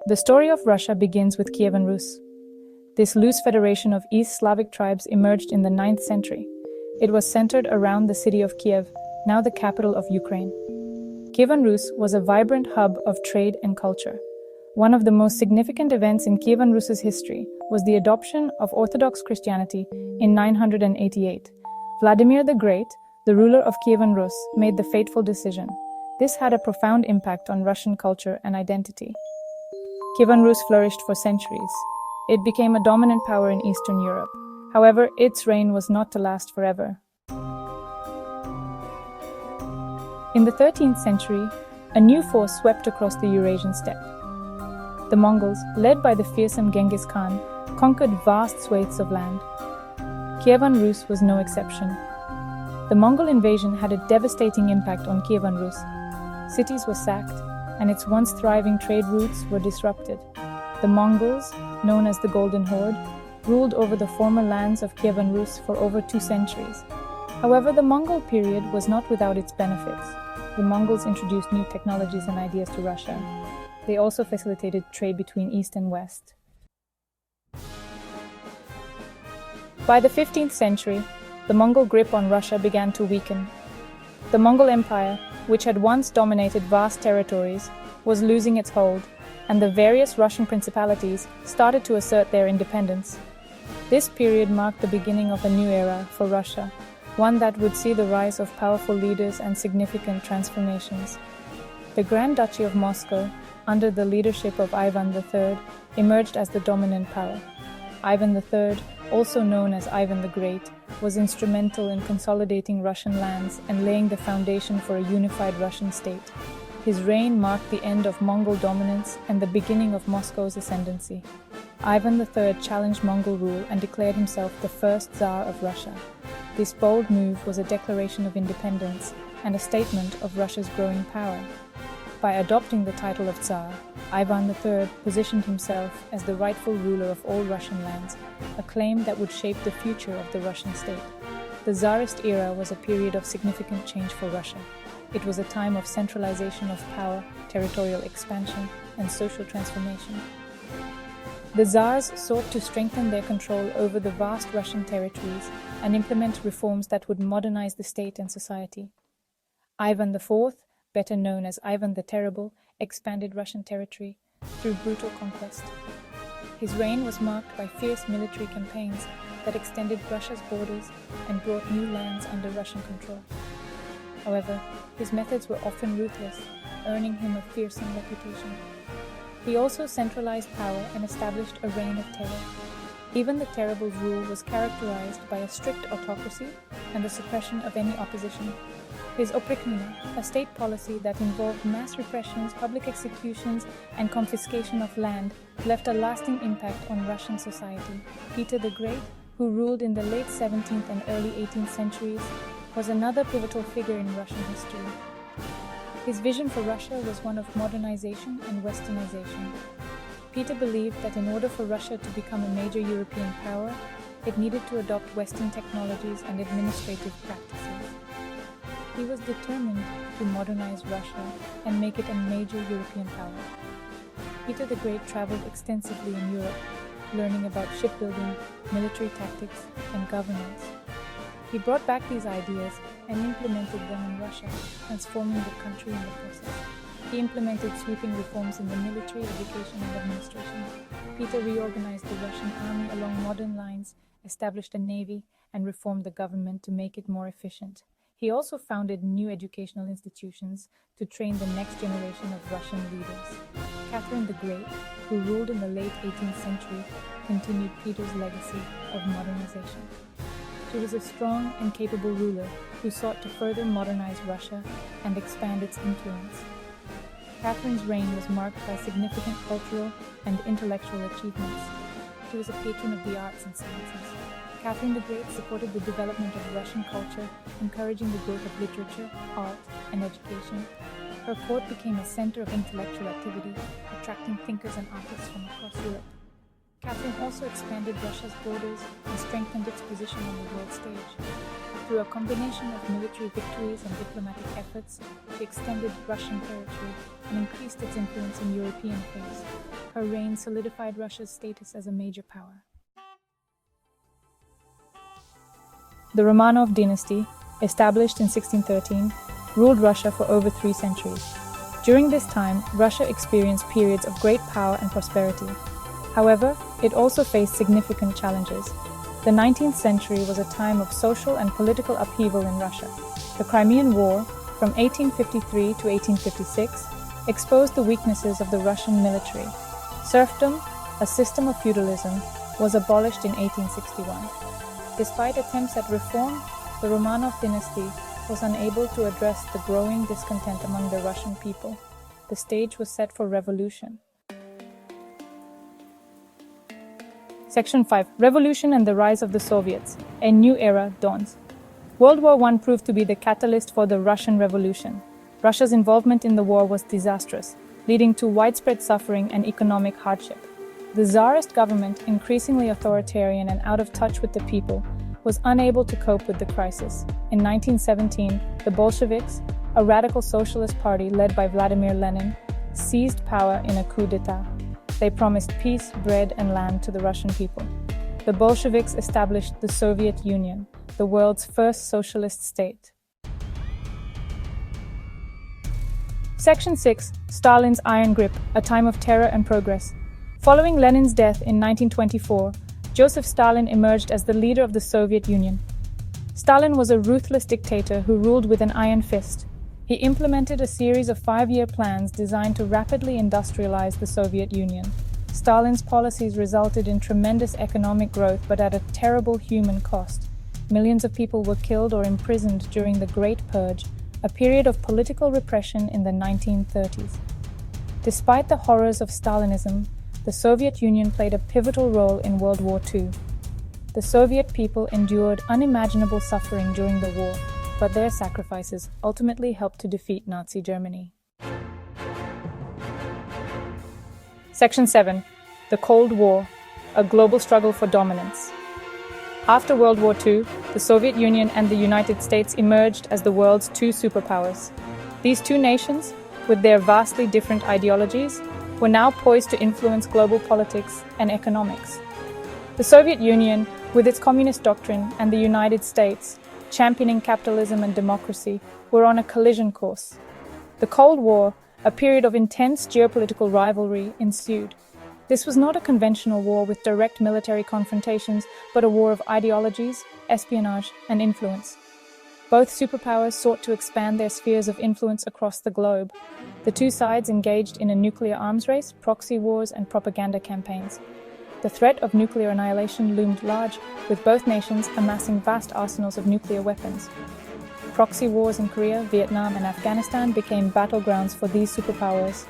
The story of Russia begins with Kievan Rus. This loose federation of East Slavic tribes emerged in the 9th century. It was centered around the city of Kiev, now the capital of Ukraine. Kievan Rus was a vibrant hub of trade and culture. One of the most significant events in Kievan Rus's history was the adoption of Orthodox Christianity in 988. Vladimir the Great, the ruler of Kievan Rus, made the fateful decision. This had a profound impact on Russian culture and identity. Kievan Rus flourished for centuries. It became a dominant power in Eastern Europe. However, its reign was not to last forever. In the 13th century, a new force swept across the Eurasian steppe. The Mongols, led by the fearsome Genghis Khan, conquered vast swathes of land. Kievan Rus was no exception. The Mongol invasion had a devastating impact on Kievan Rus. Cities were sacked, and its once thriving trade routes were disrupted. The Mongols, known as the Golden Horde, ruled over the former lands of Kievan Rus for over 2 centuries. However, the Mongol period was not without its benefits. The Mongols introduced new technologies and ideas to Russia. They also facilitated trade between East and West. By the 15th century, the Mongol grip on Russia began to weaken. The Mongol Empire, which had once dominated vast territories, was losing its hold, and the various Russian principalities started to assert their independence. This period marked the beginning of a new era for Russia, one that would see the rise of powerful leaders and significant transformations. The Grand Duchy of Moscow, under the leadership of Ivan III, emerged as the dominant power. Ivan III, also known as Ivan the Great, was instrumental in consolidating Russian lands and laying the foundation for a unified Russian state. His reign marked the end of Mongol dominance and the beginning of Moscow's ascendancy. Ivan III challenged Mongol rule and declared himself the first Tsar of Russia. This bold move was a declaration of independence and a statement of Russia's growing power. By adopting the title of Tsar, Ivan III positioned himself as the rightful ruler of all Russian lands, a claim that would shape the future of the Russian state. The Tsarist era was a period of significant change for Russia. It was a time of centralization of power, territorial expansion, and social transformation. The Tsars sought to strengthen their control over the vast Russian territories and implement reforms that would modernize the state and society. Ivan IV, better known as Ivan the Terrible, expanded Russian territory through brutal conquest. His reign was marked by fierce military campaigns that extended Russia's borders and brought new lands under Russian control. However, his methods were often ruthless, earning him a fearsome reputation. He also centralized power and established a reign of terror. Ivan the Terrible's rule was characterized by a strict autocracy and the suppression of any opposition. His oprichnina, a state policy that involved mass repressions, public executions, and confiscation of land, left a lasting impact on Russian society. Peter the Great, who ruled in the late 17th and early 18th centuries, was another pivotal figure in Russian history. His vision for Russia was one of modernization and westernization. Peter believed that in order for Russia to become a major European power, it needed to adopt Western technologies and administrative practices. He was determined to modernize Russia and make it a major European power. Peter the Great traveled extensively in Europe, learning about shipbuilding, military tactics, and governance. He brought back these ideas and implemented them in Russia, transforming the country in the process. He implemented sweeping reforms in the military, education, and administration. Peter reorganized the Russian army along modern lines, established a navy, and reformed the government to make it more efficient. He also founded new educational institutions to train the next generation of Russian leaders. Catherine the Great, who ruled in the late 18th century, continued Peter's legacy of modernization. She was a strong and capable ruler who sought to further modernize Russia and expand its influence. Catherine's reign was marked by significant cultural and intellectual achievements. She was a patron of the arts and sciences. Catherine the Great supported the development of Russian culture, encouraging the growth of literature, art, and education. Her court became a center of intellectual activity, attracting thinkers and artists from across Europe. Catherine also expanded Russia's borders and strengthened its position on the world stage. Through a combination of military victories and diplomatic efforts, she extended Russian territory and increased its influence in European affairs. Her reign solidified Russia's status as a major power. The Romanov dynasty, established in 1613, ruled Russia for over 3 centuries. During this time, Russia experienced periods of great power and prosperity. However, it also faced significant challenges. The 19th century was a time of social and political upheaval in Russia. The Crimean War, from 1853 to 1856, exposed the weaknesses of the Russian military. Serfdom, a system of feudalism, was abolished in 1861. Despite attempts at reform, the Romanov dynasty was unable to address the growing discontent among the Russian people. The stage was set for revolution. Section 5. Revolution and the Rise of the Soviets. A new era dawns. World War I proved to be the catalyst for the Russian Revolution. Russia's involvement in the war was disastrous, leading to widespread suffering and economic hardship. The Tsarist government, increasingly authoritarian and out of touch with the people, was unable to cope with the crisis. In 1917, the Bolsheviks, a radical socialist party led by Vladimir Lenin, seized power in a coup d'etat. They promised peace, bread, and land to the Russian people. The Bolsheviks established the Soviet Union, the world's first socialist state. Section 6. Stalin's Iron Grip, a Time of Terror and Progress. Following Lenin's death in 1924, Joseph Stalin emerged as the leader of the Soviet Union. Stalin was a ruthless dictator who ruled with an iron fist. He implemented a series of 5-year plans designed to rapidly industrialize the Soviet Union. Stalin's policies resulted in tremendous economic growth, but at a terrible human cost. Millions of people were killed or imprisoned during the Great Purge, a period of political repression in the 1930s. Despite the horrors of Stalinism, the Soviet Union played a pivotal role in World War II. The Soviet people endured unimaginable suffering during the war, but their sacrifices ultimately helped to defeat Nazi Germany. Section 7. The Cold War, a global struggle for dominance. After World War II, the Soviet Union and the United States emerged as the world's 2 superpowers. These 2 nations, with their vastly different ideologies, were now poised to influence global politics and economics. The Soviet Union, with its communist doctrine, and the United States, championing capitalism and democracy, were on a collision course. The Cold War, a period of intense geopolitical rivalry, ensued. This was not a conventional war with direct military confrontations, but a war of ideologies, espionage, and influence. Both superpowers sought to expand their spheres of influence across the globe. The 2 sides engaged in a nuclear arms race, proxy wars, and propaganda campaigns. The threat of nuclear annihilation loomed large, with both nations amassing vast arsenals of nuclear weapons. Proxy wars in Korea, Vietnam, and Afghanistan became battlegrounds for these superpowers.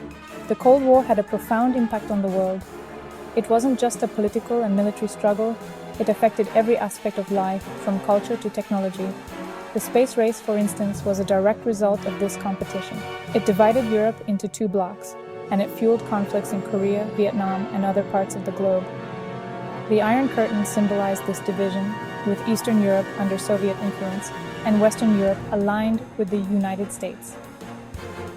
The Cold War had a profound impact on the world. It wasn't just a political and military struggle, it affected every aspect of life, from culture to technology. The space race, for instance, was a direct result of this competition. It divided Europe into 2 blocks, and it fueled conflicts in Korea, Vietnam, and other parts of the globe. The Iron Curtain symbolized this division, with Eastern Europe under Soviet influence and Western Europe aligned with the United States.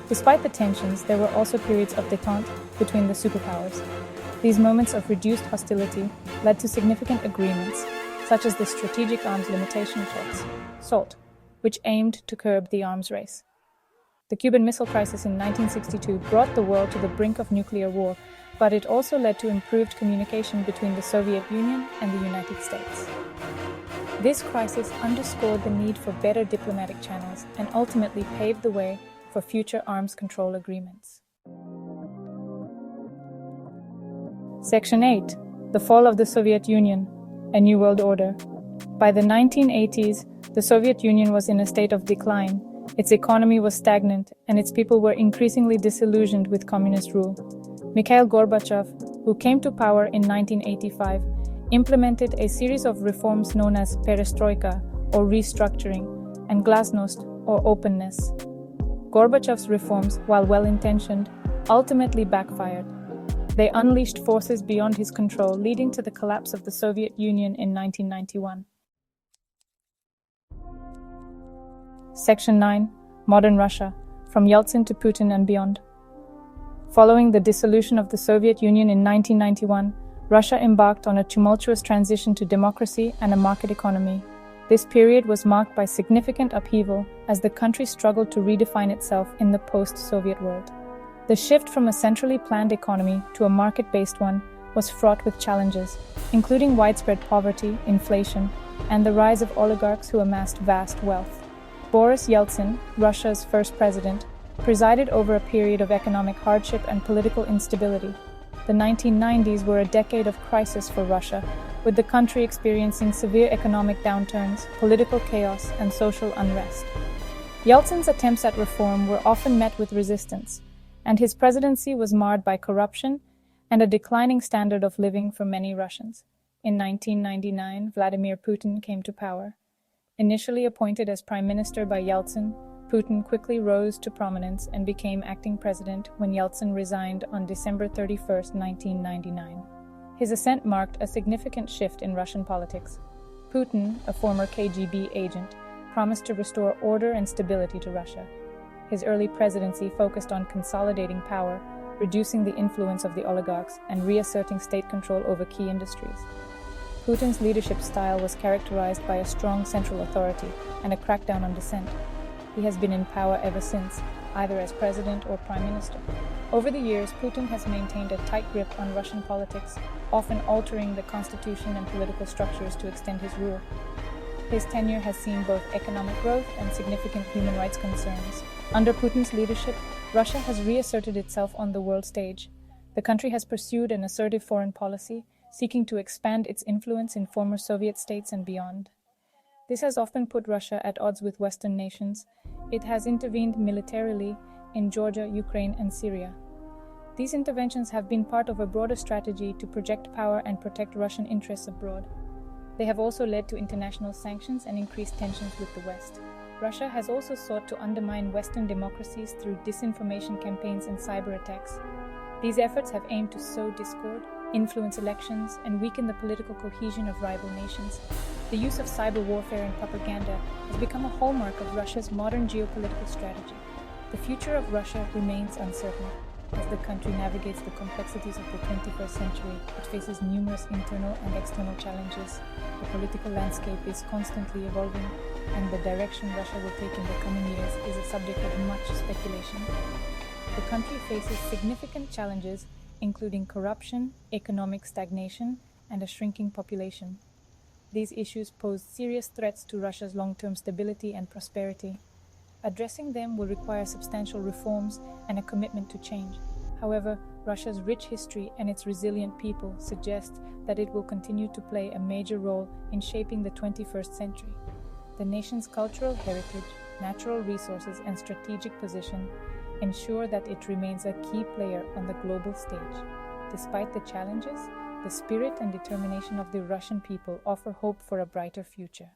Despite the tensions, there were also periods of détente between the superpowers. These moments of reduced hostility led to significant agreements, such as the Strategic Arms Limitation Talks, SALT, which aimed to curb the arms race. The Cuban Missile Crisis in 1962 brought the world to the brink of nuclear war, but it also led to improved communication between the Soviet Union and the United States. This crisis underscored the need for better diplomatic channels and ultimately paved the way for future arms control agreements. Section 8. The Fall of the Soviet Union, a New World Order. By the 1980s, the Soviet Union was in a state of decline. Its economy was stagnant, and its people were increasingly disillusioned with communist rule. Mikhail Gorbachev, who came to power in 1985, implemented a series of reforms known as perestroika, or restructuring, and glasnost, or openness. Gorbachev's reforms, while well-intentioned, ultimately backfired. They unleashed forces beyond his control, leading to the collapse of the Soviet Union in 1991. Section 9. Modern Russia, from Yeltsin to Putin and beyond. Following the dissolution of the Soviet Union in 1991, Russia embarked on a tumultuous transition to democracy and a market economy. This period was marked by significant upheaval as the country struggled to redefine itself in the post-Soviet world. The shift from a centrally planned economy to a market-based one was fraught with challenges, including widespread poverty, inflation, and the rise of oligarchs who amassed vast wealth. Boris Yeltsin, Russia's first president, presided over a period of economic hardship and political instability. The 1990s were a decade of crisis for Russia, with the country experiencing severe economic downturns, political chaos, and social unrest. Yeltsin's attempts at reform were often met with resistance, and his presidency was marred by corruption and a declining standard of living for many Russians. In 1999, Vladimir Putin came to power. Initially appointed as prime minister by Yeltsin, Putin quickly rose to prominence and became acting president when Yeltsin resigned on December 31, 1999. His ascent marked a significant shift in Russian politics. Putin, a former KGB agent, promised to restore order and stability to Russia. His early presidency focused on consolidating power, reducing the influence of the oligarchs, and reasserting state control over key industries. Putin's leadership style was characterized by a strong central authority and a crackdown on dissent. He has been in power ever since, either as president or prime minister. Over the years, Putin has maintained a tight grip on Russian politics, often altering the constitution and political structures to extend his rule. His tenure has seen both economic growth and significant human rights concerns. Under Putin's leadership, Russia has reasserted itself on the world stage. The country has pursued an assertive foreign policy, seeking to expand its influence in former Soviet states and beyond. This has often put Russia at odds with Western nations. It has intervened militarily in Georgia, Ukraine, and Syria. These interventions have been part of a broader strategy to project power and protect Russian interests abroad. They have also led to international sanctions and increased tensions with the West. Russia has also sought to undermine Western democracies through disinformation campaigns and cyber attacks. These efforts have aimed to sow discord, influence elections, and weaken the political cohesion of rival nations. The use of cyber warfare and propaganda has become a hallmark of Russia's modern geopolitical strategy. The future of Russia remains uncertain. As the country navigates the complexities of the 21st century, it faces numerous internal and external challenges. The political landscape is constantly evolving, and the direction Russia will take in the coming years is a subject of much speculation. The country faces significant challenges, including corruption, economic stagnation, and a shrinking population. These issues pose serious threats to Russia's long-term stability and prosperity. Addressing them will require substantial reforms and a commitment to change. However, Russia's rich history and its resilient people suggest that it will continue to play a major role in shaping the 21st century. The nation's cultural heritage, natural resources, and strategic position ensure that it remains a key player on the global stage. Despite the challenges, the spirit and determination of the Russian people offer hope for a brighter future.